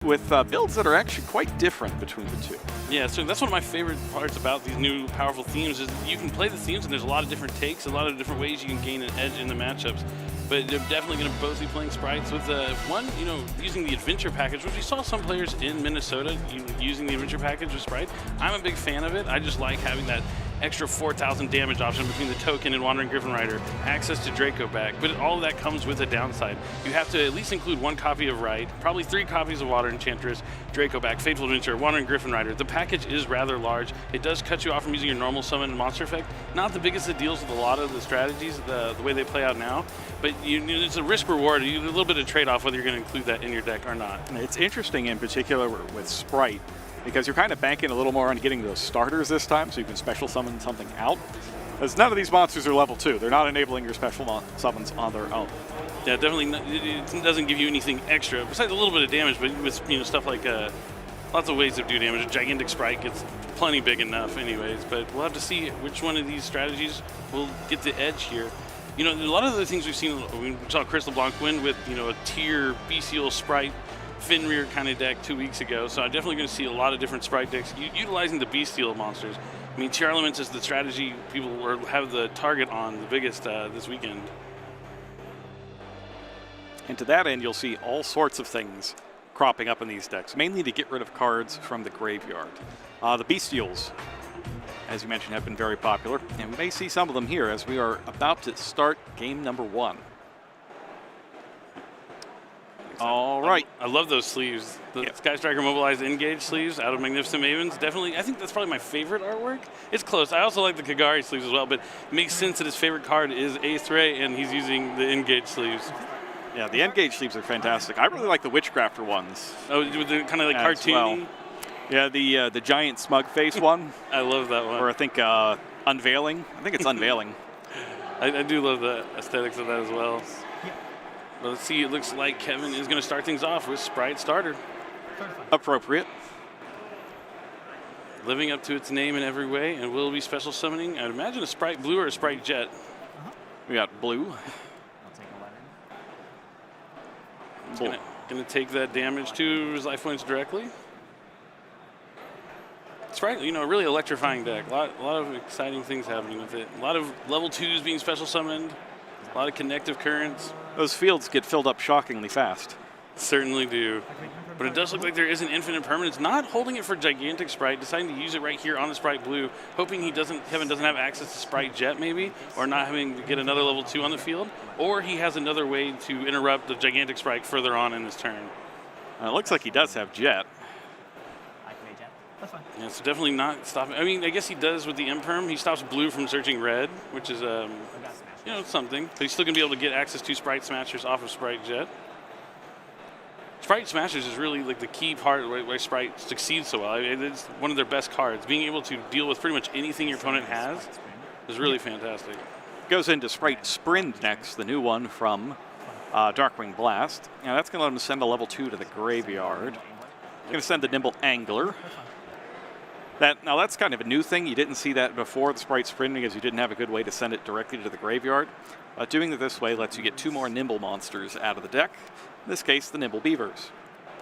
with builds that are actually quite different between the two. Yeah, so that's one of my favorite parts about these new powerful themes is you can play the themes and there's a lot of different takes, a lot of different ways you can gain an edge in the matchups. But they're definitely going to both be playing sprites with one, using the adventure package, which we saw some players in Minnesota using the adventure package with sprite. I'm a big fan of it. I just like having that extra 4,000 damage option between the token and Wandering Griffin Rider, access to Draco back, but all of that comes with a downside. You have to at least include 1 copy of Rite, probably 3 copies of Water Enchantress, Draco back, Fateful Adventure, Wandering Griffin Rider. The package is rather large. It does cut you off from using your normal summon and monster effect. Not the biggest of deals with a lot of the strategies, the way they play out now, but it's a risk-reward, a little bit of trade-off whether you're going to include that in your deck or not. It's interesting in particular with sprite, because you're kind of banking a little more on getting those starters this time, so you can special summon something out. As none of these monsters are level 2. They're not enabling your special summons on their own. Yeah, definitely not, it doesn't give you anything extra, besides a little bit of damage, but with stuff like lots of ways to do damage. A gigantic sprite gets plenty big enough anyways, but we'll have to see which one of these strategies will get the edge here. A lot of the things we've seen, we saw Chris LeBlanc win with, a tier bestial sprite Fenrir kind of deck 2 weeks ago, so I'm definitely going to see a lot of different sprite decks utilizing the bestial monsters. I mean, tier elements is the strategy people have the target on the biggest this weekend. And to that end, you'll see all sorts of things cropping up in these decks, mainly to get rid of cards from the graveyard. The bestials, as you mentioned, have been very popular, and we may see some of them here as we are about to start game number 1. All right. I love those sleeves. The Sky Striker Mobilized Engage sleeves out of Magnificent Mavens. Definitely, I think that's probably my favorite artwork. It's close. I also like the Kagari sleeves as well, but it makes sense that his favorite card is Aethray, and he's using the Engage sleeves. Yeah, the Engage sleeves are fantastic. I really like the Witchcrafter ones. Oh, with the kind of like cartoony? Well. Yeah, the giant smug face one. I love that one. Or I think Unveiling. I think it's Unveiling. I do love the aesthetics of that as well. But let's see, it looks like Kevin is going to start things off with Sprite Starter. Appropriate. Living up to its name in every way, and will be special summoning, I'd imagine, a Sprite Blue or a Sprite Jet. We got Blue. He's going to take that damage to his life points directly. Sprite, a really electrifying deck. A lot of exciting things happening with it. A lot of level 2s being special summoned. A lot of connective currents. Those fields get filled up shockingly fast. Certainly do. But it does look like there is an infinite permanence. Not holding it for Gigantic Sprite, deciding to use it right here on the Sprite Blue, hoping Kevin doesn't have access to Sprite Jet maybe, or not having to get another level 2 on the field, or he has another way to interrupt the Gigantic Sprite further on in his turn. It looks like he does have Jet. That's fine. Yeah, so definitely not stopping. I mean, I guess he does with the Imperm. He stops Blue from searching red, which is something. But he's still going to be able to get access to Sprite Smashers off of Sprite Jet. Sprite Smashers is really like the key part of why Sprite succeeds so well. It's one of their best cards. Being able to deal with pretty much anything your opponent has is really fantastic. Goes into Sprite Sprint next, the new one from Darkwing Blast. Now that's going to let him send a level 2 to the graveyard. Going to send the Nimble Angler. Now that's kind of a new thing. You didn't see that before the Sprite Sprint because you didn't have a good way to send it directly to the graveyard. Doing it this way lets you get 2 more Nimble monsters out of the deck. In this case, the Nimble Beavers.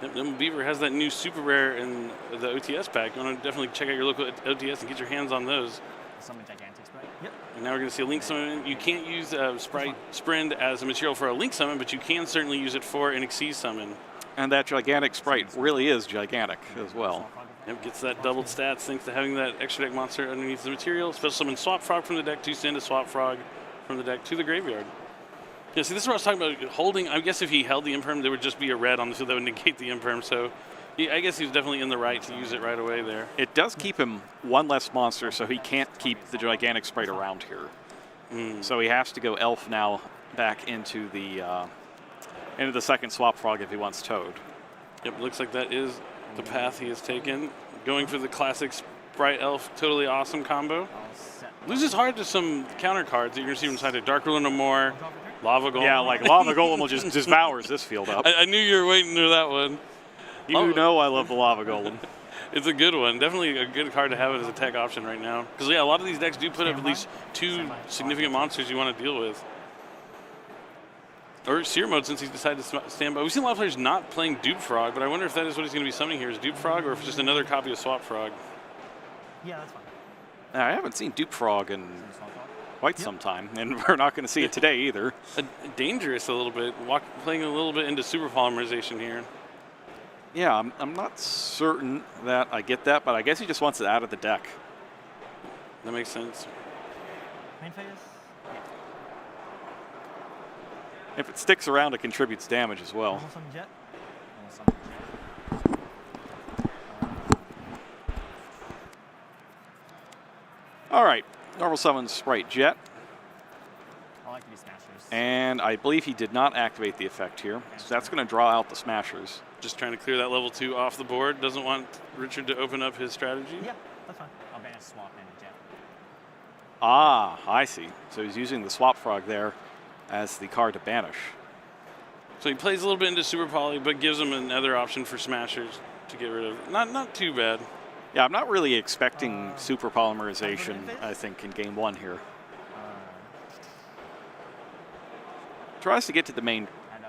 Nimble Beaver has that new super rare in the OTS pack. You want to definitely check out your local OTS and get your hands on those. Summon Gigantic Sprite. Yep. And now we're going to see a Link Summon. You can't use Sprite Sprint as a material for a Link Summon, but you can certainly use it for an Xyz Summon. And that Gigantic Sprite really is gigantic as well. Yep, gets that doubled stats thanks to having that extra deck monster underneath the material. Special summon Swap Frog from the deck to send a Swap Frog from the deck to the graveyard. Yeah, see, this is what I was talking about. Holding, I guess if he held the Imperm, there would just be a red on the field that would negate the Imperm. So yeah, I guess he was definitely in the right to use it right away there. It does keep him 1 less monster, so he can't keep the Gigantic Sprite around here. So he has to go Elf now back into the second Swap Frog if he wants Toad. Yep, looks like that is the path he has taken. Going for the classic Sprite Elf, totally awesome combo. Loses hard to some counter cards that you're going to see inside of Dark Ruler No More, Lava Golem. Yeah, like Lava Golem will just devours this field up. I knew you were waiting for that one. You know I love the Lava Golem. It's a good one. Definitely a good card to have it as a tech option right now. Because, yeah, a lot of these decks do put up at least 2 significant monsters you want to deal with. Or Seer mode since he's decided to stand by. We've seen a lot of players not playing Dupe Frog, but I wonder if that is what he's going to be summoning here, is Dupe Frog, or if it's just another copy of Swap Frog. Yeah, that's fine. I haven't seen Dupe Frog in Swap frog. quite some time, and we're not going to see it today either. Dangerous a little bit, playing a little bit into super polymerization here. Yeah, I'm not certain that I get that, but I guess he just wants it out of the deck. That makes sense. Main phase? Yeah. If it sticks around, it contributes damage as well. Normal summon jet. Normal summon jet. All right, normal summon Sprite Jet. I like these smashers. And I believe he did not activate the effect here, so that's going to draw out the Smashers. Just trying to clear that level 2 off the board. Doesn't want Richard to open up his strategy. Yeah, that's fine. I'll banish swap and jet. Ah, I see. So he's using the Swap Frog there as the card to banish. So he plays a little bit into super poly, but gives him another option for smashers to get rid of. Not too bad. Yeah, I'm not really expecting super polymerization, I think, in game 1 here. Tries to get to the main,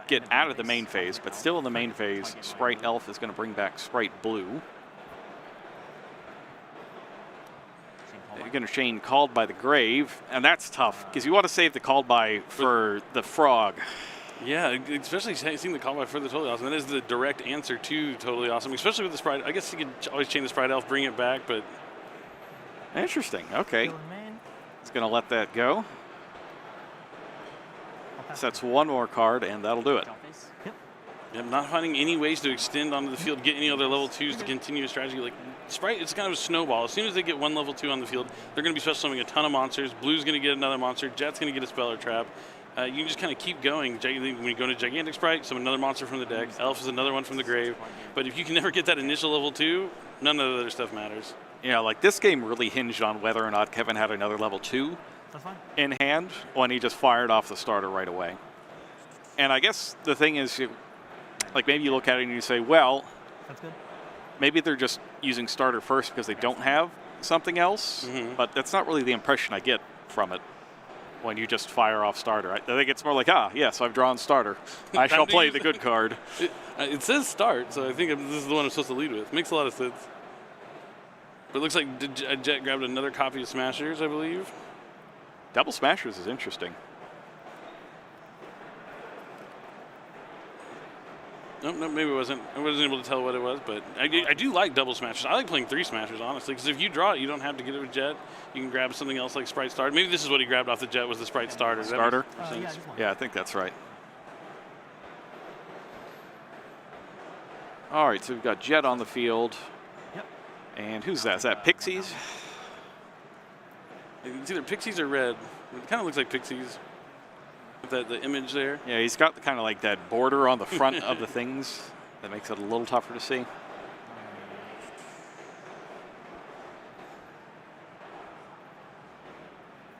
get out of the main phase, but still in the main phase, Sprite Elf is going to bring back Sprite Blue. You're going to chain Called by the Grave, and that's tough, because you want to save the Called by for the Frog. Yeah, especially seeing the call by for the Totally Awesome. That is the direct answer to Totally Awesome, especially with the Sprite. I guess you could always chain the Sprite Elf, bring it back, but... Interesting, okay. He's going to let that go. Sets one more card, and that'll do it. Yep. Yeah, not finding any ways to extend onto the field, get any other level 2s to continue a strategy. Like Sprite, it's kind of a snowball. As soon as they get one level 2 on the field, they're going to be special summoning a ton of monsters. Blue's going to get another monster. Jet's going to get a spell or trap. You can just kind of keep going. When you go to Gigantic Sprite, summon another monster from the deck. Elf is another one from the grave. But if you can never get that initial level 2, none of the other stuff matters. Yeah, like this game really hinged on whether or not Kevin had another level 2 in hand when he just fired off the starter right away. And I guess the thing is, like maybe you look at it and you say, well, that's good. Maybe they're just using starter first because they don't have something else, but that's not really the impression I get from it when you just fire off starter. I think it's more like, yes, I've drawn starter. I shall play the good card. It says start, so I think this is the one I'm supposed to lead with. Makes a lot of sense. But it looks like Jet grabbed another copy of Smashers, I believe. Double Smashers is interesting. No, maybe it wasn't. I wasn't able to tell what it was, but I do like double Smashers. I like playing 3 Smashers, honestly, because if you draw it, you don't have to get it with Jet. You can grab something else like Sprite Starter. Maybe this is what he grabbed off the Jet, was the Sprite Starter. Starter? Yeah, I think that's right. All right, so we've got Jet on the field. Yep. And who's that? Is that Pixies? It's either Pixies or Red. It kind of looks like Pixies. With the image there. Yeah, he's got the kind of like that border on the front of the things that makes it a little tougher to see.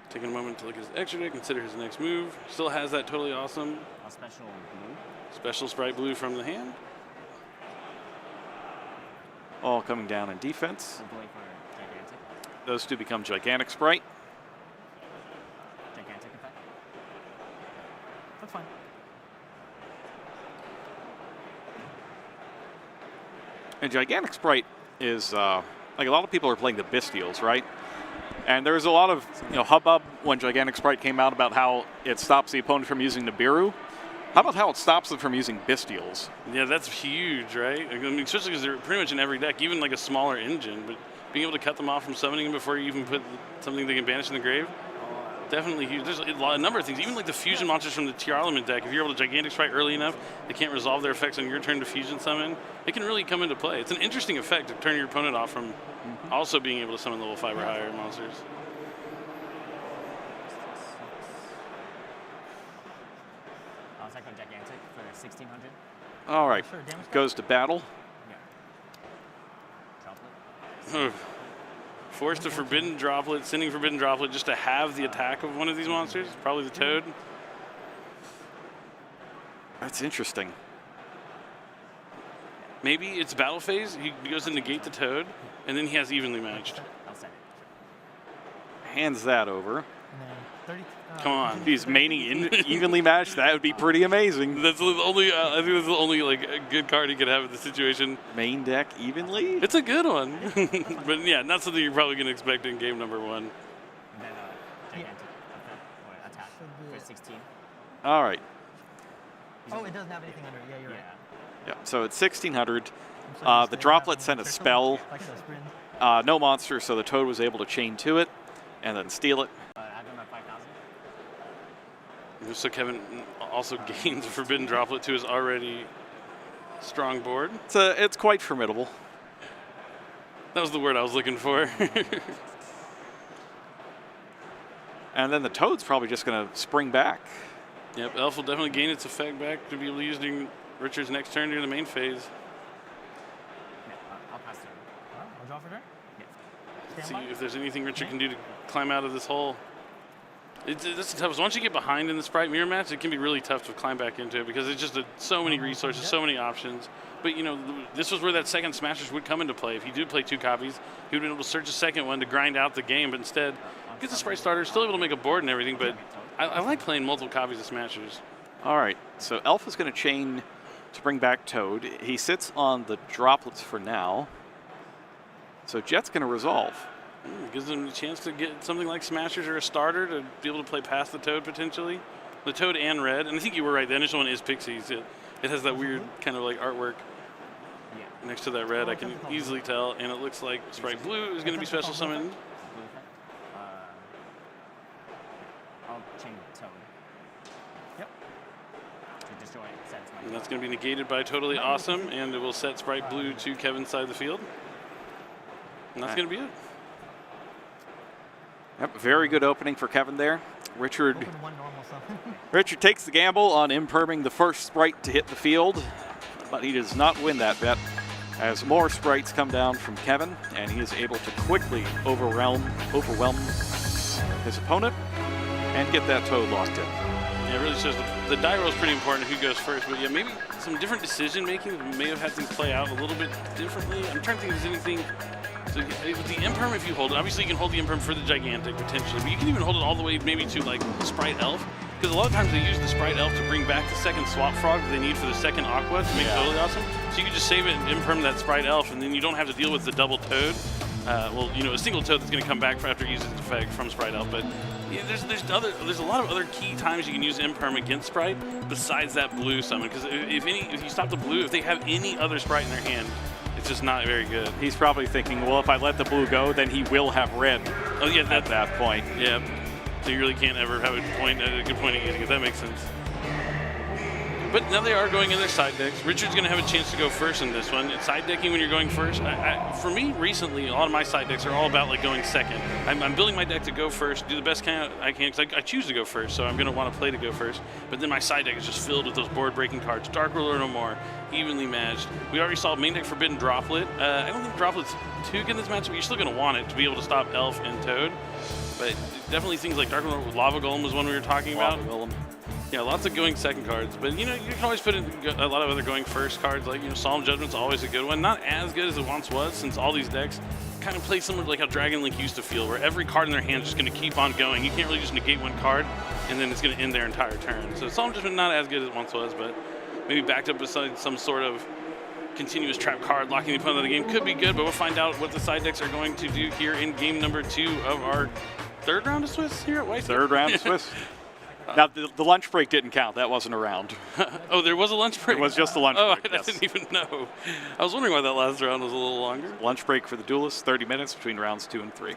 Taking a moment to look at his extra deck, consider his next move. Still has that Totally Awesome. A special blue. Special Sprite Blue from the hand. All coming down in defense. We're going for Gigantic. Those two become Gigantic Sprite. Gigantic effect. That's fine. And Gigantic Sprite is, like a lot of people are playing the Bestials, right? And there's a lot of hubbub when Gigantic Sprite came out about how it stops the opponent from using Nibiru. How about how it stops them from using Bestials? Yeah, that's huge, right? I mean, especially because they're pretty much in every deck, even like a smaller engine. But being able to cut them off from summoning them before you even put something they can banish in the grave, definitely huge. There's a number of things. Even like the fusion monsters from the T.R.Syndicate deck, if you're able to Gigantic Sprite early enough, they can't resolve their effects on your turn to fusion summon. It can really come into play. It's an interesting effect to turn your opponent off from also being able to summon level 5 or higher monsters. I'll attack on Gigantic for 1600. All right, Sure, goes to battle. Yeah. Droplet. Forced a Forbidden Droplet, sending Forbidden Droplet just to have the attack of one of these monsters, probably the Toad. That's interesting. Maybe it's battle phase, he goes to negate the Toad, and then he has evenly matched. I'll send it. Hands that over. And then 30. Come on. If he's maining evenly matched, that would be pretty amazing. That's the only. I think that's the only like a good card he could have in this situation. Main deck evenly? It's a good one, but yeah, not something you're probably gonna expect in game number 1. And then gigantic attack for 16. All right. Oh, it doesn't have anything under it. Yeah, you're right. Yeah, so it's 1600. So The droplet sent a spell. Like the sprint. No monster, so the toad was able to chain to it and then steal it. Add them at 5,000. So Kevin also gains a forbidden droplet to his already strong board. It's quite formidable. That was the word I was looking for. And then the toad's probably just going to spring back. Yep, Elf will definitely gain its effect back to be able to use during Richard's next turn during the main phase. Yeah, I'll pass turn. I'll draw for turn? Yeah. See if there's anything Richard can do to climb out of this hole. This is tough. Once you get behind in the Sprite mirror match, it can be really tough to climb back into it because it's just so many resources, so many options. But you know, this was where that second Smashers would come into play. If you did play 2 copies, he would be able to search a second one to grind out the game. But instead, gets a Sprite starter, still able to make a board and everything. But I like playing multiple copies of Smashers. All right, so Elf is going to chain to bring back Toad. He sits on the droplets for now. So Jet's going to resolve. Gives him a chance to get something like Smashers or a starter to be able to play past the Toad potentially. The Toad and Red. And I think you were right, the initial one is Pixies. It has that weird kind of like artwork next to that red. I can easily tell. And it looks like Sprite Blue is going to be special summoned. I'll chain Toad. Yep. To destroy it, sets my And that's going to be negated by Totally Awesome. And it will set Sprite Blue to Kevin's side of the field. And that's going to be it. Yep, very good opening for Kevin there. Richard Open one normal summon. Richard takes the gamble on imperming the first Sprite to hit the field, but he does not win that bet as more Sprites come down from Kevin, and he is able to quickly overwhelm his opponent and get that Toad lost in. Yeah, it really shows the die roll is pretty important who goes first, but yeah, maybe some different decision making may have had things play out a little bit differently. I'm trying to think if there's anything. So with the imperm, if you hold it, obviously you can hold the imperm for the gigantic potentially, but you can even hold it all the way maybe to like Sprite Elf, because a lot of times they use the Sprite Elf to bring back the second Swap Frog that they need for the second Aqua to make Totally Awesome. So you can just save it and imperm that Sprite Elf, and then you don't have to deal with the double Toad. Well, you know, a single Toad that's going to come back after it uses its effect from Sprite Elf, but yeah, there's a lot of other key times you can use imperm against Sprite besides that blue summon, because if you stop the blue, if they have any other Sprite in their hand, it's just not very good. He's probably thinking, well, if I let the blue go, then he will have red. Oh yeah, at that point. Yeah, so you really can't ever have a good point against it. That makes sense. But now they are going in their side decks. Richard's going to have a chance to go first in this one. It's side decking when you're going first. For me, recently, a lot of my side decks are all about like going second. I'm building my deck to go first, do the best I can, because I choose to go first, so I'm going to want to play to go first. But then my side deck is just filled with those board-breaking cards. Dark Ruler no more, evenly matched. We already saw main deck Forbidden Droplet. I don't think Droplet's too good in this match, but you're still going to want it to be able to stop Elf and Toad. But definitely things like Dark Ruler with Lava Golem was one we were talking about. Yeah, lots of going second cards, but you know, you can always put in a lot of other going first cards, like, you know, Solemn Judgment's always a good one. Not as good as it once was, since all these decks kind of play similar to like how Dragon Link used to feel, where every card in their hand is just going to keep on going. You can't really just negate one card, and then it's going to end their entire turn. So Solemn Judgment not as good as it once was, but maybe backed up beside some sort of continuous trap card locking the opponent out of the game could be good, but we'll find out what the side decks are going to do here in game number 2 of our third round of Swiss here at YCS. Third round of Swiss. Now, the lunch break didn't count. That wasn't a round. Oh, there was a lunch break? It was just a lunch break, I didn't even know. I was wondering why that last round was a little longer. Lunch break for the duelists, 30 minutes between rounds 2 and 3.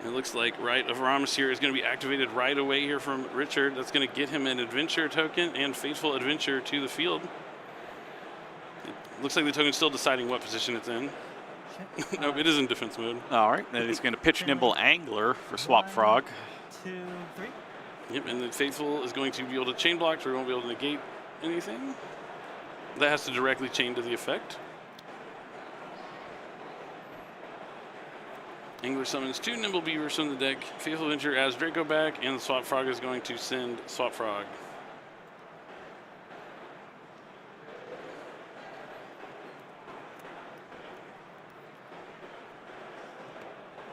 It looks like Rite of Aramis here is going to be activated right away here from Richard. That's going to get him an adventure token and Faithful Adventure to the field. It looks like the token's still deciding what position it's in. No, it is in defense mode. All right, then he's going to pitch Nimble Angler for Swap Frog. 2, 3. Yep, and the Faithful is going to be able to chain block, so we won't be able to negate anything. That has to directly chain to the effect. Angler summons 2 Nimble Beavers from the deck. Faithful Adventure adds Draco back, and the Swap Frog is going to send Swap Frog.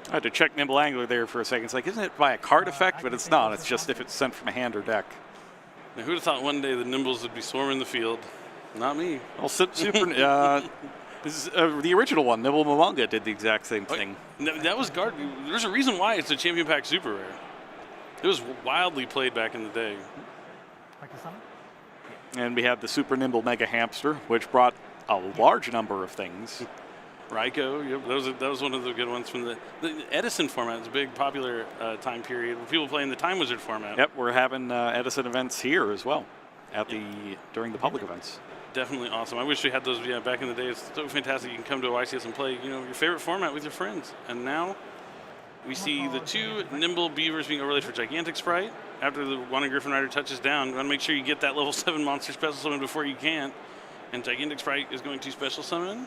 I had to check Nimble Angler there for a second. It's like, isn't it by a card effect? But it's not. It's just if it's sent from a hand or deck. Now, who'd have thought one day the Nimbles would be swarming the field? Not me. Well, Super. This is, the original one, Nibble Momonga, did the exact same thing. That was guard. There's a reason why it's a Champion Pack Super Rare. It was wildly played back in the day. And we had the Super Nimble Mega Hamster, which brought a large number of things. Ryko, yep, that was one of the good ones from the Edison format. It's a big popular time period where people play in the Time Wizard format. Yep, we're having Edison events here as well during the public events. Definitely awesome. I wish we had those back in the day. It's so fantastic. You can come to a YCS and play your favorite format with your friends. And now we see the 2 Nimble Beavers being overlaid for Gigantic Sprite. After the Wandering Griffin Rider touches down, you want to make sure you get that level 7 monster special summon before you can. And Gigantic Sprite is going to special summon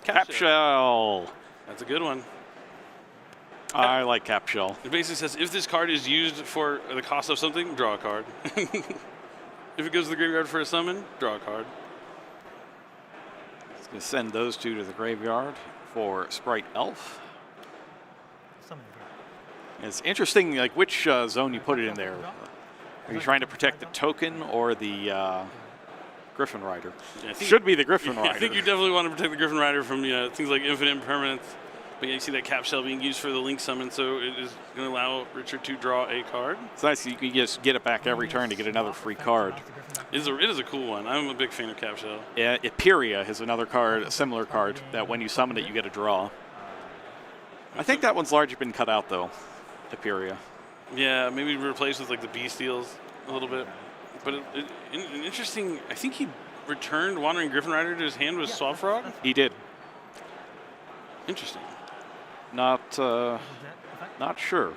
Capshell. That's a good one. I like Capshell. It basically says if this card is used for the cost of something, draw a card. If it goes to the graveyard for a summon, draw a card. It's going to send those 2 to the graveyard for Sprite Elf. It's interesting, like which zone you put it in there. Are you trying to protect the token or the Griffin Rider? Yeah, should be the Griffin Rider. I think you definitely want to protect the Griffin Rider from things like infinite impermanence. But you see that Capshell being used for the Link summon, so it is going to allow Richard to draw a card. It's nice you can just get it back every turn to get another free card. It is a cool one. I'm a big fan of Capshell. Yeah, Eperia is another card, a similar card, that when you summon it, you get a draw. I think that one's largely been cut out, though, Eperia. Yeah, maybe replaced with like the Bestials a little bit. But an interesting, I think he returned Wandering Griffin Rider to his hand with Swap Frog? He did. Interesting. Not sure. Not sure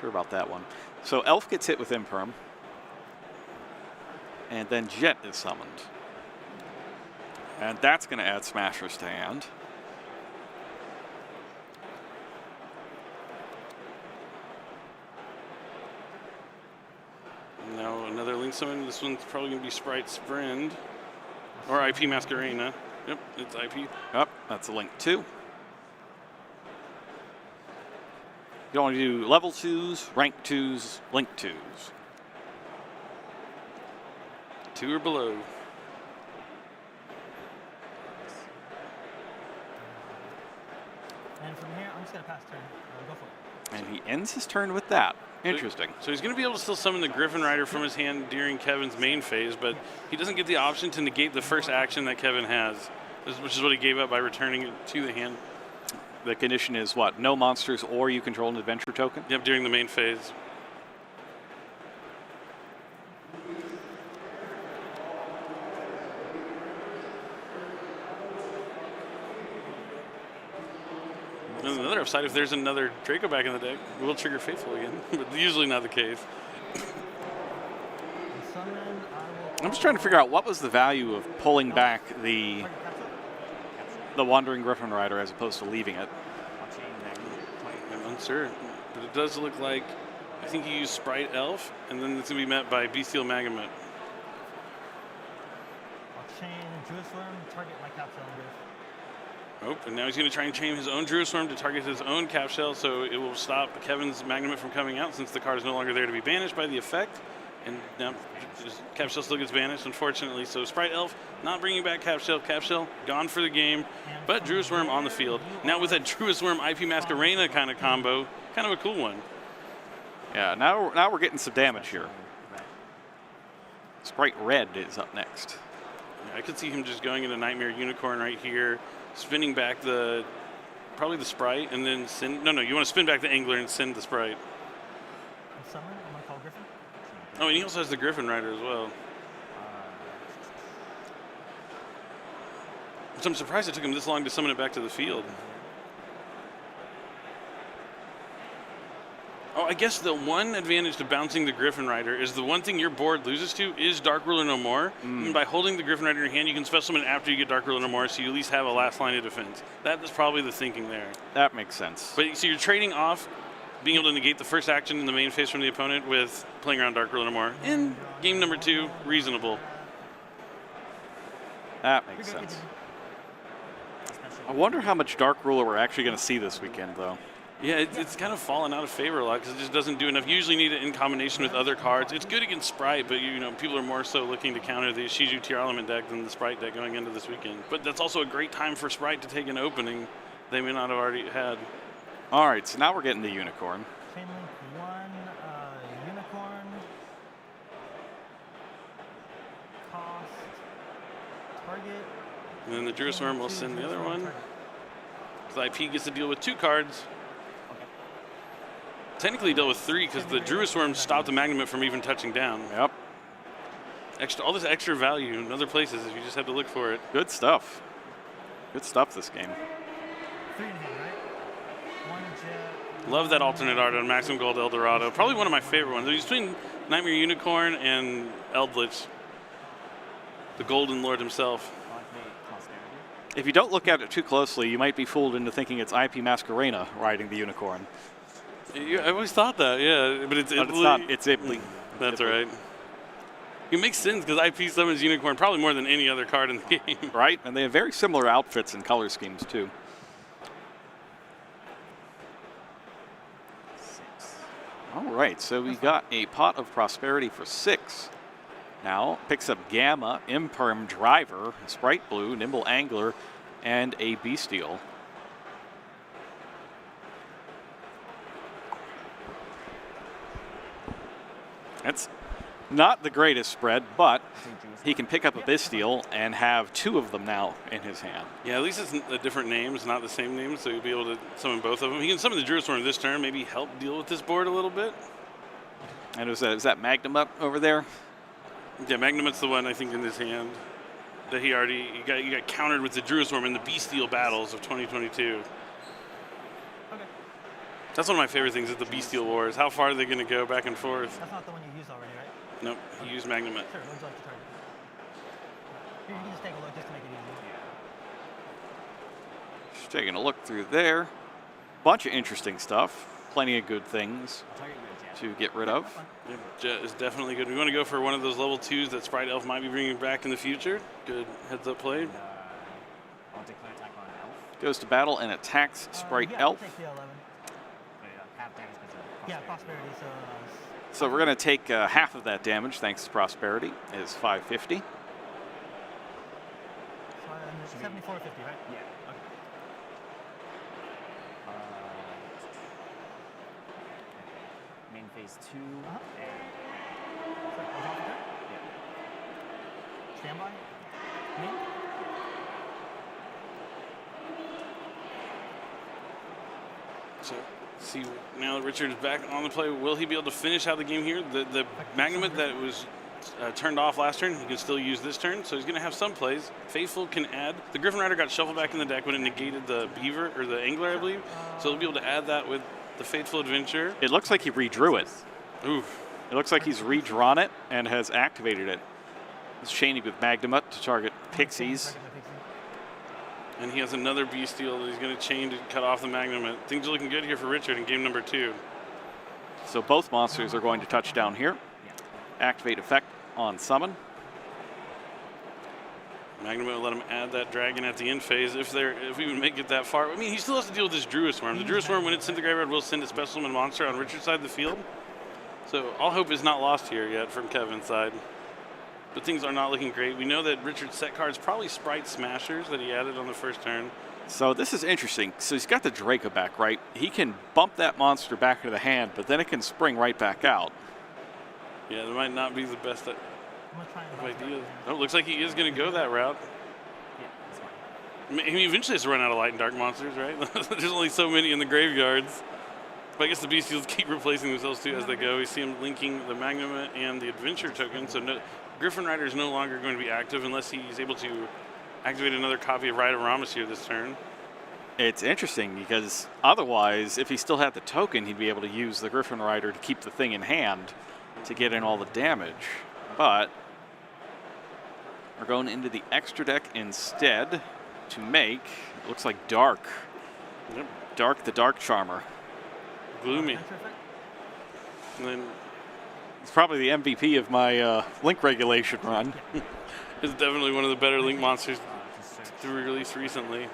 about that one. So Elf gets hit with Imperm. And then Jet is summoned. And that's going to add Smashers to hand. Now another Link summon. This one's probably going to be Sprite Sprint. Or IP Masquerena. Yep, it's IP. Yep, that's a Link 2. You don't want to do level 2s, rank 2s, Link 2s. 2 or below. And from here, I'm just going to pass turn. Go for it. And he ends his turn with that. Interesting. So he's going to be able to still summon the Griffin Rider from his hand during Kevin's main phase, but he doesn't get the option to negate the first action that Kevin has, which is what he gave up by returning it to the hand. The condition is what? No monsters or you control an adventure token? Yep, during the main phase. And another upside, if there's another Draco back in the deck, it will trigger Faithful again, but usually not the case. I'm just trying to figure out what was the value of pulling back the Wandering Griffin Rider as opposed to leaving it. I'm unsure, but it does look like, I think you use Sprite Elf, and then it's going to be met by Bestial Magamut. I'll chain Jerusalem, target my Capshell and Griff. Oh, and now he's going to try and chain his own Jerusalem to target his own Capshell, so it will stop Kevin's Magnamut from coming out since the card is no longer there to be banished by the effect. And now Capshell still gets banished, unfortunately. So Sprite Elf not bringing back Capshell. Capshell gone for the game, but Druid's Worm on the field. Now with that Druid's Worm IP Masquerena kind of combo, kind of a cool one. Yeah, now we're getting some damage here. Sprite Red is up next. Yeah, I could see him just going into Nightmare Unicorn right here, spinning back probably the Sprite, and then send. No, you want to spin back the Angler and send the Sprite. Summer, I'm going to call Griffin. Oh, and he also has the Griffin Rider as well. So I'm surprised it took him this long to summon it back to the field. Oh, I guess the one advantage to bouncing the Griffin Rider is the one thing your board loses to is Dark Ruler No More. And by holding the Griffin Rider in your hand, you can special summon after you get Dark Ruler No More, so you at least have a last line of defense. That is probably the thinking there. That makes sense. But so you're trading off being able to negate the first action in the main phase from the opponent with playing around Dark Ruler No More. In game number 2, reasonable. That makes sense. I wonder how much Dark Ruler we're actually going to see this weekend, though. Yeah, it's kind of fallen out of favor a lot because it just doesn't do enough. You usually need it in combination with other cards. It's good against Sprite, but you know people are more so looking to counter the Shiju Tier Element deck than the Sprite deck going into this weekend. But that's also a great time for Sprite to take an opening they may not have already had. All right, so now we're getting the Unicorn. Chain link 1, unicorn. Cost. Target. And then the Jerusalem will send the other one. So IP gets to deal with 2 cards. Technically dealt with 3 because the Jerusalem stopped the Magnum from even touching down. Yep. All this extra value in other places if you just have to look for it. Good stuff. Good stuff this game. 3 in hand, right? 1 jet. Love that alternate art on Maximum Gold Eldorado. Probably one of my favorite ones. It's between Nightmare Unicorn and Eldritch, the Golden Lord himself. If you don't look at it too closely, you might be fooled into thinking it's IP Masquerena riding the Unicorn. Yeah, I always thought that, yeah. But it's not. It's Ibley. That's right. It makes sense because IP summons Unicorn probably more than any other card in the game. Right? And they have very similar outfits and color schemes, too. 6. All right, so we got a Pot of Prosperity for 6. Now picks up Gamma, Imperm Driver, Sprite Blue, Nimble Angler, and a Bestial. That's not the greatest spread, but he can pick up a Bestial and have 2 of them now in his hand. Yeah, at least it's a different name. It's not the same name, so you'll be able to summon both of them. He can summon the Jerusalem this turn, maybe help deal with this board a little bit. And is that Magnum up over there? Yeah, Magnum's the one I think in his hand that he got countered with the Jerusalem in the Bestial battles of 2022. Okay. That's one of my favorite things is the Bestial Wars. How far are they going to go back and forth? That's not the one you used already, right? Nope, he used Magnum. Sure, one's off the target. Here, you can just take a look just to make it easy. Just taking a look through there. Bunch of interesting stuff. Plenty of good things to get rid of. Yep, Jet is definitely good. We want to go for one of those level 2s that Sprite Elf might be bringing back in the future. Good heads up play. I'll declare attack on elf. Goes to battle and attacks Sprite Elf. Take the 11. Half damage because of prosperity. Yeah, prosperity. So we're going to take half of that damage thanks to Prosperity. Is 550. 74.50, right? Yeah. Okay. Main phase 2. Yeah. Standby. Main. So, see, now that Richard is back on the play, will he be able to finish out the game here? The Magnum that was turned off last turn, he can still use this turn, so he's going to have some plays. Faithful can add. The Griffin Rider got shuffled back in the deck when it negated the Beaver, or the Angler, I believe. So he'll be able to add that with the Faithful Adventure. It looks like he redrew it. Oof. It looks like he's redrawn it and has activated it. He's chaining with Magnamut to target Pixies. And he has another Bestial that he's going to chain to cut off the Magnum. Things are looking good here for Richard in game number 2. So both monsters are going to touch down here. Activate effect on summon. Magnum will let him add that dragon at the end phase if we would make it that far. I mean, he still has to deal with this Druid Swarm. The Druid Swarm, when it's in the graveyard, will send a special summon monster on Richard's side of the field. So all hope is not lost here yet from Kevin's side. But things are not looking great. We know that Richard's set cards probably Sprite Smashers that he added on the first turn. So this is interesting. So he's got the Draco back, right? He can bump that monster back into the hand, but then it can spring right back out. Yeah, that might not be the best idea. Oh, looks like he is going to go that route. He eventually has to run out of light and dark monsters, right? There's only so many in the graveyards. But I guess the Bestials keep replacing themselves too as they go. We see him linking the Magnum and the Adventure token. So Griffin Rider is no longer going to be active unless he's able to activate another copy of Rite of Ramus here this turn. It's interesting because otherwise, if he still had the token, he'd be able to use the Griffin Rider to keep the thing in hand to get in all the damage. But we're going into the extra deck instead to make, it looks like Dark. Yep. Dark the Dark Charmer. Gloomy. And then it's probably the MVP of my Link regulation run. It's definitely one of the better Link monsters to be released recently.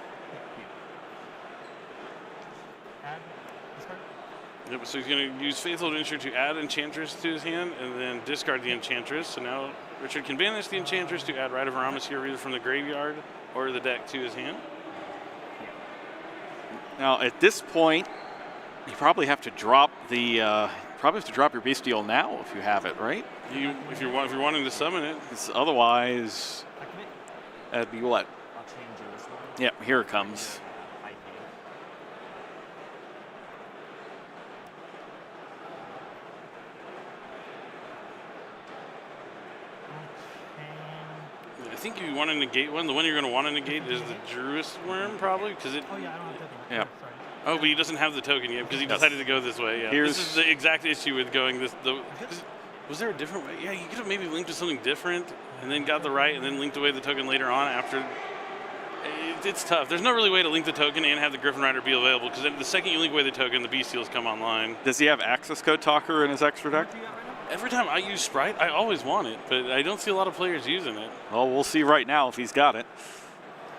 add discard. Yep, so he's going to use Faithful Adventure to add Enchantress to his hand and then discard the Enchantress. So now Richard can banish the Enchantress to add Rite of Aramis here either from the graveyard or the deck to his hand. Now, at this point, you probably have to drop the your Bestial now if you have it, right? If you're wanting to summon it. 'Cause otherwise, Activate. that'd be what? I'll change this one. Yep, here it comes. IP. Okay. I think if you want to negate one, the one you're going to want to negate is the Druid's Worm, probably, because it. Oh yeah, I don't have token. Yep. Sorry. Oh, but he doesn't have the token yet because he Yes. decided to go this way. Yeah, Here's- this is the exact issue with going this. Was there a different way? Yeah, you could have maybe linked to something different and then got the right and then linked away the token later on after. It's tough. There's no really way to link the token and have the Griffin Rider be available because the second you link away the token, the Bestials come online. Does he have access code talker in his extra deck? What do you got right now? Every time I use Sprite, I always want it, but I don't see a lot of players using it. Well, we'll see right now if he's got it.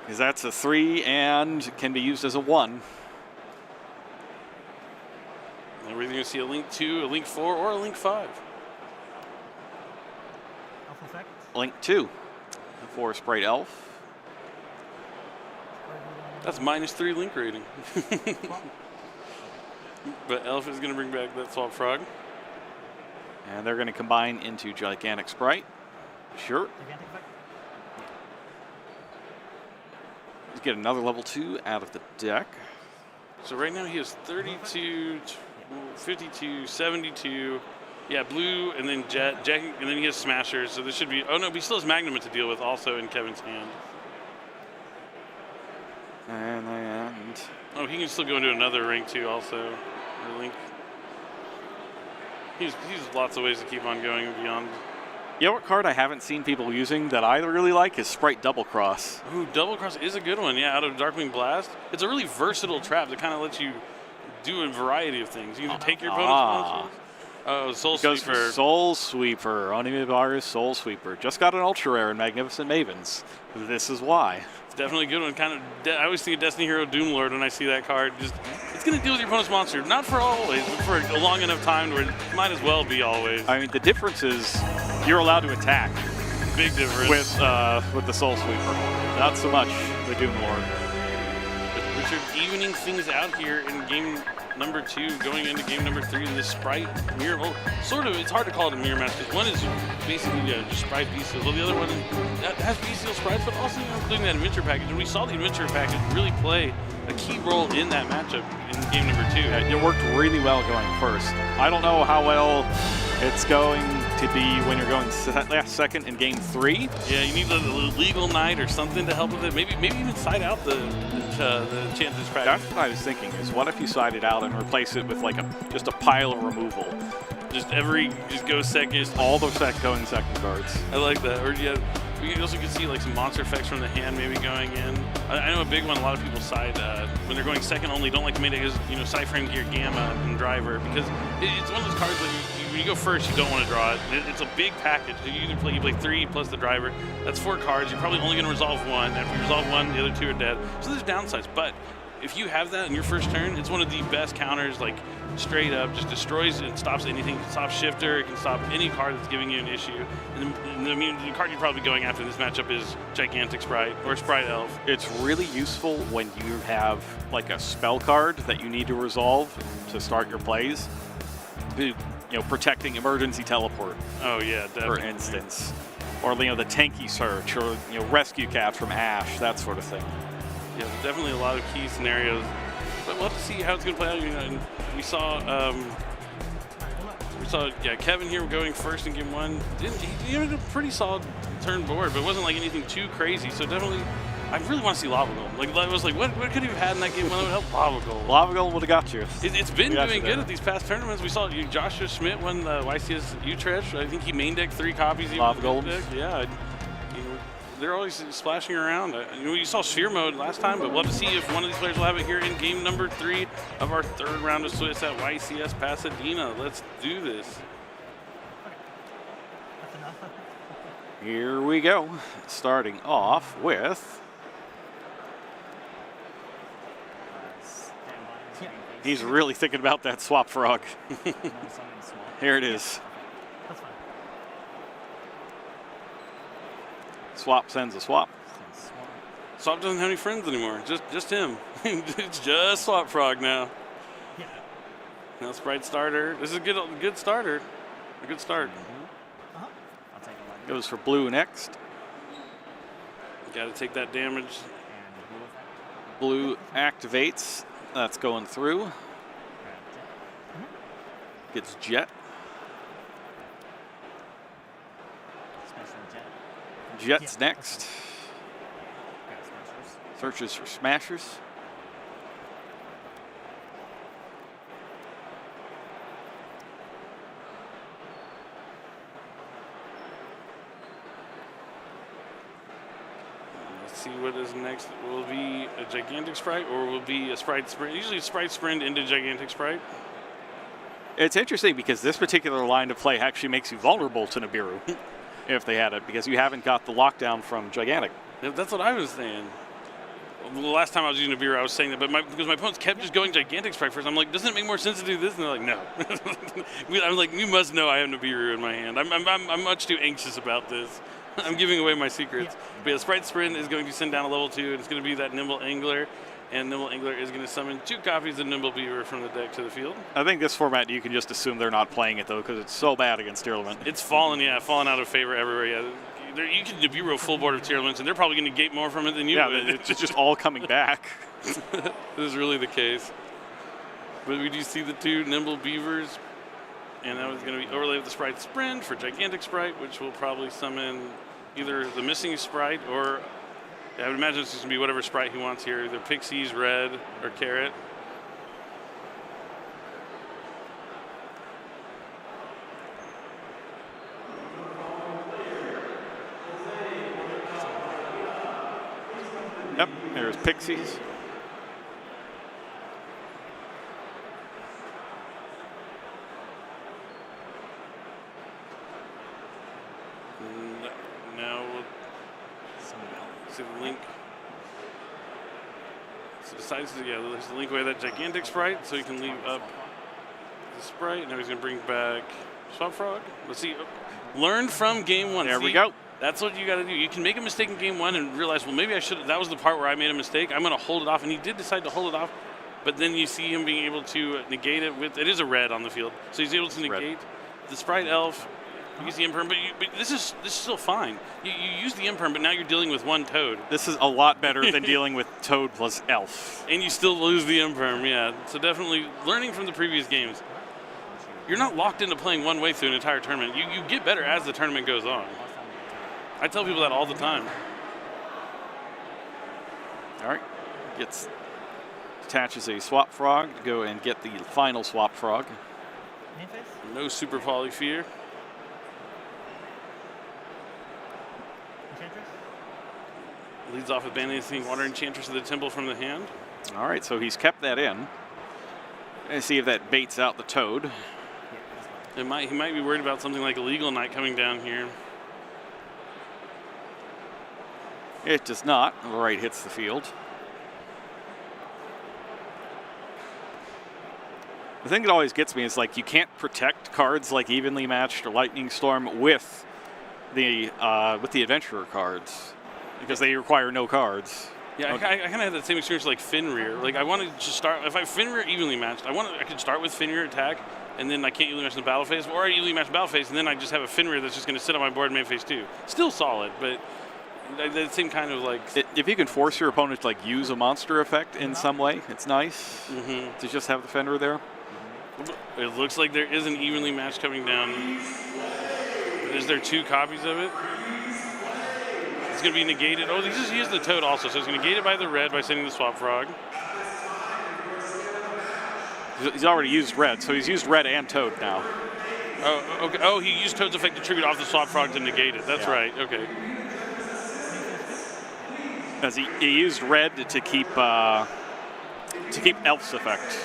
Because that's a 3 and can be used as a 1. And we're either going to see a link 2, a link 4, or a link 5. Alpha effect. Link 2 for Sprite Elf. That's -3 link rating. But Elf is going to bring back that Swamp Frog. And they're going to combine into Gigantic Sprite. Sure. Gigantic effect. Let's get another level 2 out of the deck. So right now he has 32, 52, 72. Yeah, blue and then Jet, and then he has Smashers. So this should be. Oh no, but he still has Magnum to deal with also in Kevin's hand. And Oh, he can still go into another ring too, also. Or link. He's lots of ways to keep on going beyond. you know what card I haven't seen people using that I really like is Sprite Double Cross. Ooh, Double Cross is a good one. Yeah, out of Darkwing Blast. It's a really versatile trap that kind of lets you do a variety of things. You can take your opponent's monsters. Oh, Soul Goes Sweeper. for Soul Sweeper. Onimibar's Soul Sweeper. Just got an ultra rare in Magnificent Mavens. This is why. It's definitely a good one. Kind of, I always think of Destiny Hero Doom Lord when I see that card. Just, it's going to deal with your opponent's monster. Not for always, but for a long enough time where it might as well be always. I mean, the difference is you're allowed to attack Big difference. with the Soul Sweeper. Not so much the Doom Lord. But Richard evening things out here in game number 2, going into game number 3 in this Sprite mirror. Well, sort of, it's hard to call it a mirror match because one is basically just Sprite Bestials. Well, the other one that has Bestial Sprites, but also including that adventure package. And we saw the adventure package really play a key role in that matchup in game number 2. It worked really well going first. I don't know how well it's going to be when you're going second in game 3. Yeah, you need a legal knight or something to help with it. Maybe even side out the Enchantress package. That's what I was thinking, is what if you side it out and replace it with like just a pile of removal? Just go second. All those going second cards. I like that. Or yeah, we also could see like some monster effects from the hand maybe going in. I know a big one. A lot of people side when they're going second only. Don't like to make it as Side-Frame Gear, Gamma, and Driver because it's one of those cards that when you go first you don't want to draw it. It's a big package. You play 3 plus the Driver. That's 4 cards. You're probably only going to resolve 1. After you resolve 1, the other 2 are dead. So there's downsides. But if you have that in your first turn, it's one of the best counters. Like straight up, just destroys and stops anything. It can stop Shifter. It can stop any card that's giving you an issue. And the card you're probably going after in this matchup is Gigantic Sprite or Sprite Elf. It's really useful when you have like a spell card that you need to resolve to start your plays. Protecting Emergency Teleport, Oh yeah, for definitely. instance, or the Tanky Search, or Rescue Cat from Ash, that sort of thing. Yeah, there's definitely a lot of key scenarios. But we'll have to see how it's going to play out. And we saw Kevin here going first in game 1. He had a pretty solid turn board, but it wasn't like anything too crazy. So definitely, I really want to see Lava Golem. Like I was like, what could he have had in that game? Well, Lava Golem. Lava Golem would have got you. It's been Got you doing there. good at these past tournaments. We saw Joshua Schmidt won the YCS Utrecht. I think he main decked 3 copies. Even Lava in the Golems. deck. Yeah. They're always splashing around. You saw Sphere Mode last time, but we'll have to see if one of these players will have it here in game number 3 of our 3rd round of Swiss at YCS Pasadena. Let's do this. That's enough. Here we go. Starting off with Stand by. He's really thinking about that swap frog. No summon swap. Here it is. That's fine. Swap sends a swap. So swap. Swap doesn't have any friends anymore. Just him. It's just Swap Frog now. Yeah. Now Sprite starter. This is a good starter. A good start. Uh-huh. I'll take a light. Goes for blue next. Got to take that damage. And blue effect. Blue activates. That's going through. Grab jet. Gets jet. Special jet. Jet's Yeah, next. Grab smashers. Searches for smashers. Let's see what is next. Will it be a gigantic sprite or will it be a sprite sprint? Usually sprite sprint into gigantic sprite. It's interesting because this particular line of play actually makes you vulnerable to Nibiru if they had it, because you haven't got the lockdown from gigantic. Yeah, that's what I was saying. The last time I was using Nibiru, I was saying that, but because my opponents kept just going gigantic sprite first, I'm like, doesn't it make more sense to do this? And they're like, no. I'm like, you must know I have Nibiru in my hand. I'm much too anxious about this. I'm giving away my secrets. Yeah. But yeah, Sprite Sprint is going to send down a level 2, and it's going to be that Nimble Angler. And Nimble Angler is going to summon 2 copies of Nimble Beaver from the deck to the field. I think this format you can just assume they're not playing it though, because it's so bad against tier limit. It's fallen out of favor everywhere. Yeah, you can Nibiru full board of tier limits, and they're probably going to gate more from it than you Yeah, would. it's just all coming back. This is really the case. But we do see the 2 Nimble Beavers, and that was going to be overlay with the Sprite Sprint for Gigantic Sprite, which will probably summon either the missing Sprite or I would imagine it's just going to be whatever Sprite he wants here, either Pixies, Red, or Carrot. Yep, there's Pixies. Now we'll see the link. So besides, there's the link away that Gigantic Sprite, so he can leave up the Sprite. Now he's going to bring back Swap Frog. Let's see. Learn from game 1. There See, we go. That's what you got to do. You can make a mistake in game 1 and realize, well, maybe I should. That was the part where I made a mistake. I'm going to hold it off, and he did decide to hold it off. But then you see him being able to negate it with. It is a red on the field, so he's able to negate the Sprite Elf. You use the imperm, but this is still fine. You use the imperm, but now you're dealing with 1 Toad. This is a lot better than dealing with Toad plus Elf. And you still lose the imperm, yeah. So definitely learning from the previous games. You're not locked into playing one way through an entire tournament. You get better as the tournament goes on. I tell people that all the time. All right, attaches a Swap Frog to go and get the final Swap Frog. Name face? No Super Poly Fear. Enchantress? Leads off with banishing Water Enchantress of the Temple from the hand. All right, so he's kept that in. Let's see if that baits out the Toad. He might be worried about something like Illegal Knight coming down here. It does not. All right, hits the field. The thing that always gets me is like you can't protect cards like Evenly Matched or Lightning Storm with the Adventurer cards because they require no cards. Yeah, I kind of had that same experience like Fenrir. Like I wanted to start if I Fenrir evenly matched. I could start with Fenrir attack, and then I can't evenly match the battle phase, or I evenly match battle phase, and then I just have a Fenrir that's just going to sit on my board main phase 2. Still solid, but the same kind of like. If you can force your opponent to like use a monster effect in some way, it's nice to just have the Fenrir there. It looks like there is an evenly match coming down. Is there 2 copies of it? It's going to be negated. Oh, he used the Toad also, so it's going to negate it by the red by sending the Swap Frog. He's already used red, so he's used red and Toad now. Oh, okay. Oh, he used Toad's effect to trigger off the Swap Frog to negate it. That's right. Okay. As he used red to keep Elf's effect.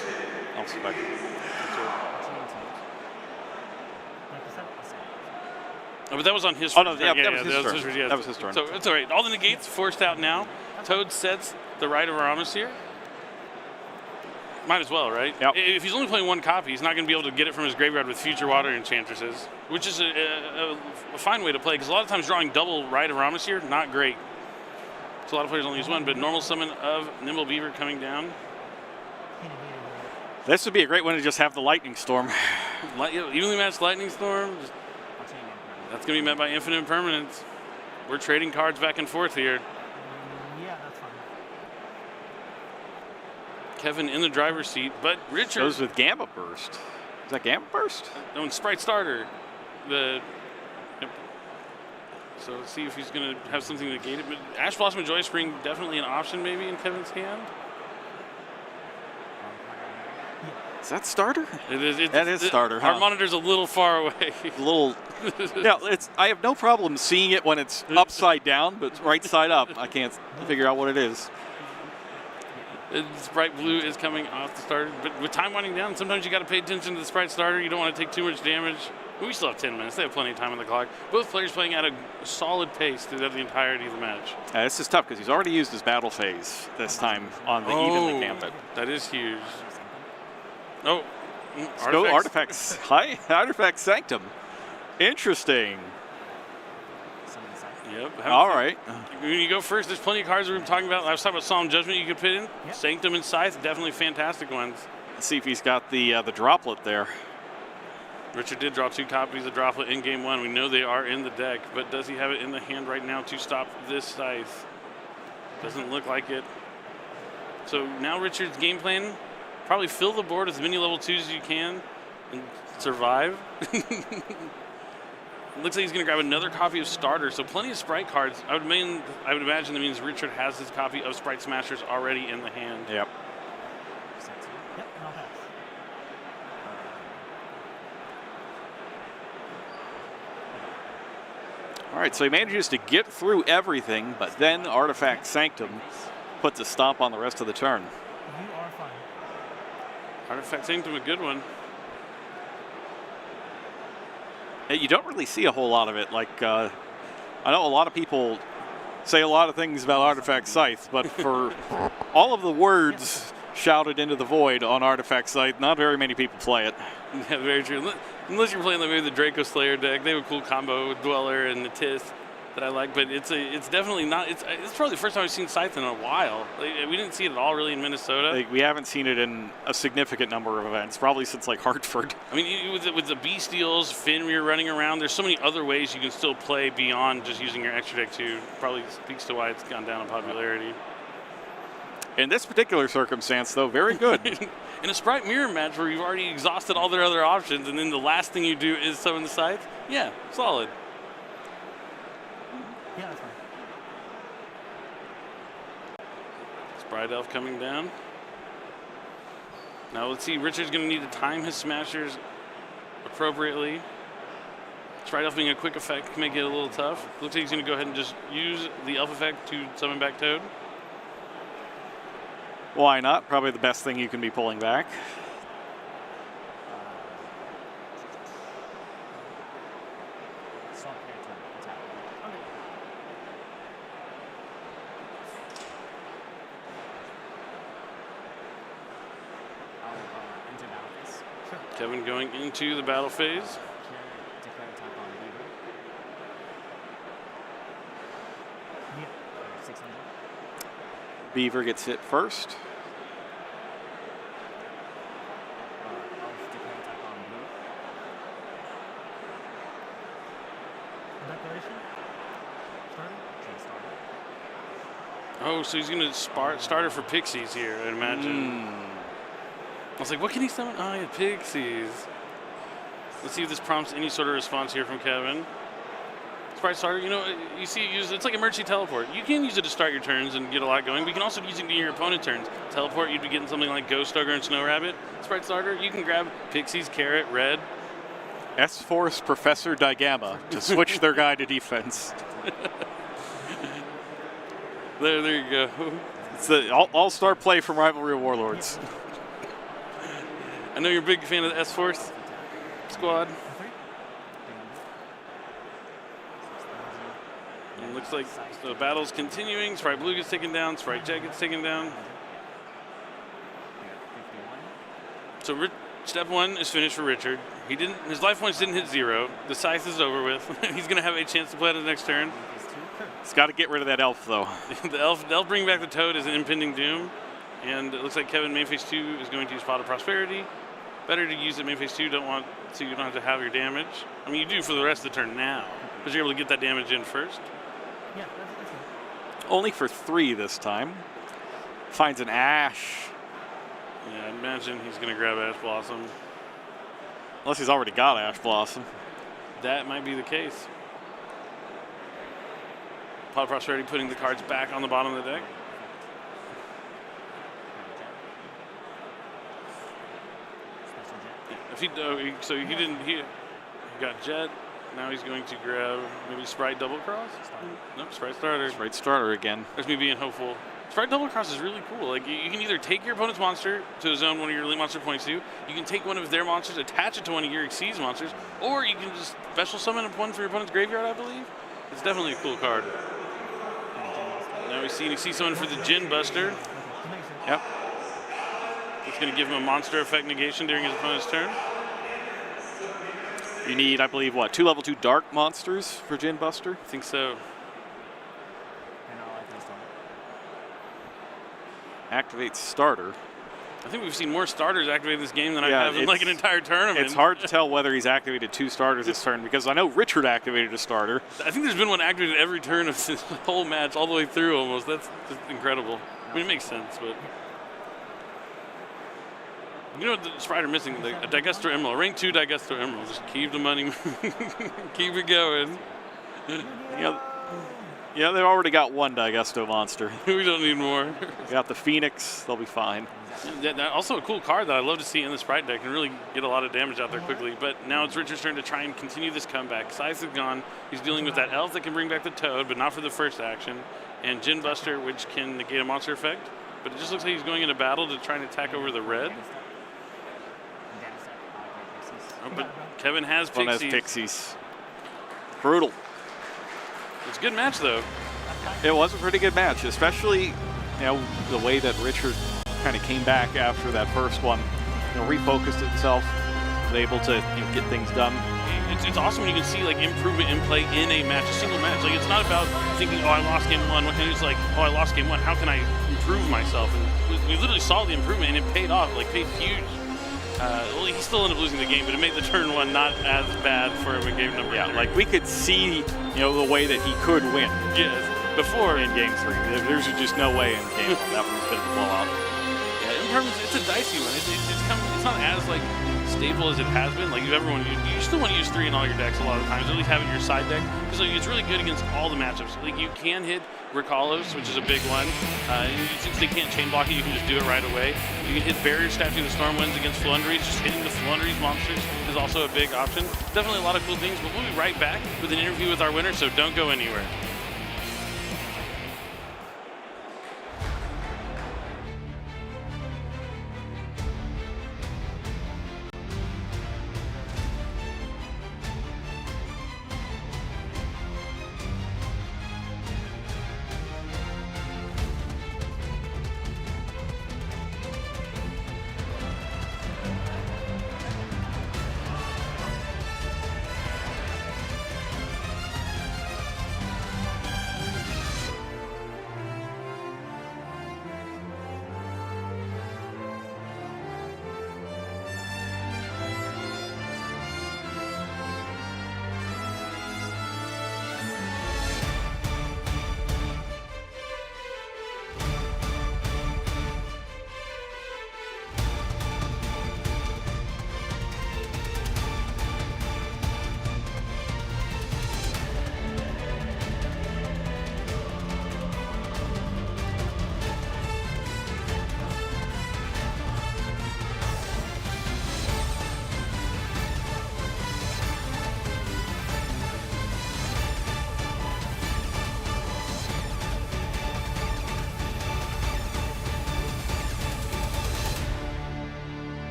Elf's effect. Oh, but that was on his. Oh no, turn. that was his turn. Yeah. That was his turn. So it's all right. All the negates forced out now. Toad sets the right of Aramis here. Might as well, right? Yep. If he's only playing one copy, he's not going to be able to get it from his graveyard with future water enchantresses, which is a fine way to play, because a lot of times drawing double Rite of Ramus here, not great. So a lot of players only use one, but normal summon of Nimble Beaver coming down. This would be a great one to just have the Lightning Storm. Evenly matched Lightning Storm. That's going to be met by Infinite Impermanence. We're trading cards back and forth here. Yeah, that's fine. Kevin in the driver's seat, but Richard Goes with Gamma Burst. Is that Gamma Burst? No, and Sprite Starter. Yep. So let's see if he's going to have something to gate it. But Ash Blossom and Joy Spring, definitely an option maybe in Kevin's hand. Is that Starter? It That is Starter, huh? Our monitor's a little far away. A little. Yeah, I have no problem seeing it when it's upside down, but right side up, I can't figure out what it is. Sprite Blue is coming off the starter, but with time winding down, sometimes you got to pay attention to the Sprite Starter. You don't want to take too much damage. We still have 10 minutes. They have plenty of time on the clock. Both players playing at a solid pace throughout the entirety of the match. This is tough because he's already used his battle phase this time on the Evenly Gambit. That is huge. Oh, Go Artifacts. Hi, Artifact Sanctum. Interesting. Yep. All right. When you go first, there's plenty of cards we've been talking about. I was talking about Solemn Judgment you could put in. Yep. Sanctum and Scythe, definitely fantastic ones. Let's see if he's got the droplet there. Richard did draw 2 copies of Droplet in game 1. We know they are in the deck, but does he have it in the hand right now to stop this Scythe? Doesn't look like it. So now Richard's game plan, probably fill the board with as many level 2s as you can and survive. It looks like he's going to grab another copy of Starter, so plenty of Sprite cards. I would imagine that means Richard has his copy of Sprite Smashers already in the hand. Yep. Yep, and I'll pass. All right, so he manages to get through everything, but then Artifact Sanctum puts a stop on the rest of the turn. You are fine. Artifact Sanctum, a good one. You don't really see a whole lot of it. Like, I know a lot of people say a lot of things about Artifact Scythe, but for all of the words shouted into the void on Artifact Scythe, not very many people play it. Yeah, very true. Unless you're playing like maybe the Draco Slayer deck, they have a cool combo with Dweller and the Tith that I like. But it's definitely not. It's probably the first time I've seen Scythe in a while. Like, we didn't see it at all really in Minnesota. Like, we haven't seen it in a significant number of events, probably since like Hartford. I mean, with the Bestials, Fenrir running around, there's so many other ways you can still play beyond just using your extra deck too. Probably speaks to why it's gone down in popularity. In this particular circumstance, though, very good. In a Sprite Mirror match where you've already exhausted all their other options, and then the last thing you do is summon the Scythe, yeah, solid. Yeah, that's fine. Sprite Elf coming down. Now let's see, Richard's going to need to time his Smashers appropriately. Sprite Elf being a quick effect can make it a little tough. Looks like he's going to go ahead and just use the Elf effect to summon back Toad. Why not? Probably the best thing you can be pulling back. Swap character attack. Okay. I'll enter battle phase. Sure. Kevin going into the battle phase. Declare attack on Beaver. Yep. 600. Beaver gets hit first. Declare attack on Blue. Declaration. Starter. Starter. Oh, so he's going to starter for Pixies here, I'd imagine. I was like, what can he summon? Oh, yeah, Pixies. Let's see if this prompts any sort of response here from Kevin. Sprite Starter, you know, you see it used, it's like emergency teleport. You can use it to start your turns and get a lot going, but you can also use it in your opponent's turns. Teleport, you'd be getting something like Ghost Ogre and Snow Rabbit. Sprite Starter, you can grab Pixies, Carrot, Red. S-Force Professor Digamma to switch their guy to defense. There you go. It's the all-star play from Rivalry Warlords. I know you're a big fan of the S-Force squad. And it looks like the battle's continuing. Sprite Blue gets taken down. Sprite Jet gets taken down. So step 1 is finished for Richard. His life points didn't hit 0. The scythe is over with. He's going to have a chance to play it on the next turn. He's got to get rid of that elf, though. They'll bring back the toad as an impending doom. And it looks like Kevin, main phase 2, is going to use Pot of Prosperity. Better to use it main phase 2, so you don't have to have your damage. I mean, you do for the rest of the turn now, but you're able to get that damage in first. Yeah, that's good. Only for 3 this time. Finds an ash. Yeah, I imagine he's going to grab Ash Blossom. Unless he's already got Ash Blossom. That might be the case. Pot of Prosperity putting the cards back on the bottom of the deck. If he got Jet. Now he's going to grab maybe Sprite Double Cross. Nope, Sprite Starter. Sprite Starter again. There's me being hopeful. Sprite Double Cross is really cool. Like you can either take your opponent's monster to a zone one of your elite monster points to. You can take one of their monsters, attach it to one of your Exceeds monsters, or you can just special summon one for your opponent's graveyard, I believe. It's definitely a cool card. Now we see someone for the Djinn Buster. Yep. It's going to give him a monster effect negation during his opponent's turn. You need, I believe, what, 2 level 2 dark monsters for Djinn Buster? I think so. And I'll activate starter. Activate starter. I think we've seen more starters activate this game than I Yeah, have in like an entire tournament. It's hard to tell whether he's activated 2 starters this turn, because I know Richard activated a starter. I think there's been one activated every turn of this whole match, all the way through almost. That's just incredible. I mean, it makes sense, but... You know what the Sprite are missing? A Digester Emerald. Rank 2 Digester Emerald. Just keep the money, keep it going. Yeah, they've already got 1 Digesto monster. We don't need more. Got the Phoenix, they'll be fine. That also a cool card that I love to see in the Sprite deck and really get a lot of damage out there quickly. But now it's Richard's turn to try and continue this comeback. Scythe is gone. He's dealing with that elf that can bring back the toad, but not for the first action. And Djinn Buster, which can negate a monster effect. But it just looks like he's going into battle to try and attack over the red. Oh, but Kevin has Pixies. One has Pixies. Brutal. It's a good match, though. It was a pretty good match, especially the way that Richard kind of came back after that first one. Refocused itself, was able to get things done. It's awesome when you can see like improvement in play in a match, a single match. Like it's not about thinking, oh, I lost game 1. It's like, oh, I lost game 1. How can I improve myself? And we literally saw the improvement, and it paid off. Like paid huge. Well, he still ended up losing the game, but it made the turn 1 not as bad for him in game number 3. Like we could see, the way that he could win. Yes, before in game 3. There's just no way in game 1 that one's been a blowout. Yeah, in terms, it's a dicey one. It's not as like stable as it has been. Like you still want to use 3 in all your decks a lot of times. At least have it in your side deck because it's really good against all the matchups. Like you can hit Recalos, which is a big one. Since they can't chain block it, you can just do it right away. You can hit Barrier Statue of the Stormwinds against Flunderies. Just hitting the Flunderies monsters is also a big option. Definitely a lot of cool things, but we'll be right back with an interview with our winner, so don't go anywhere.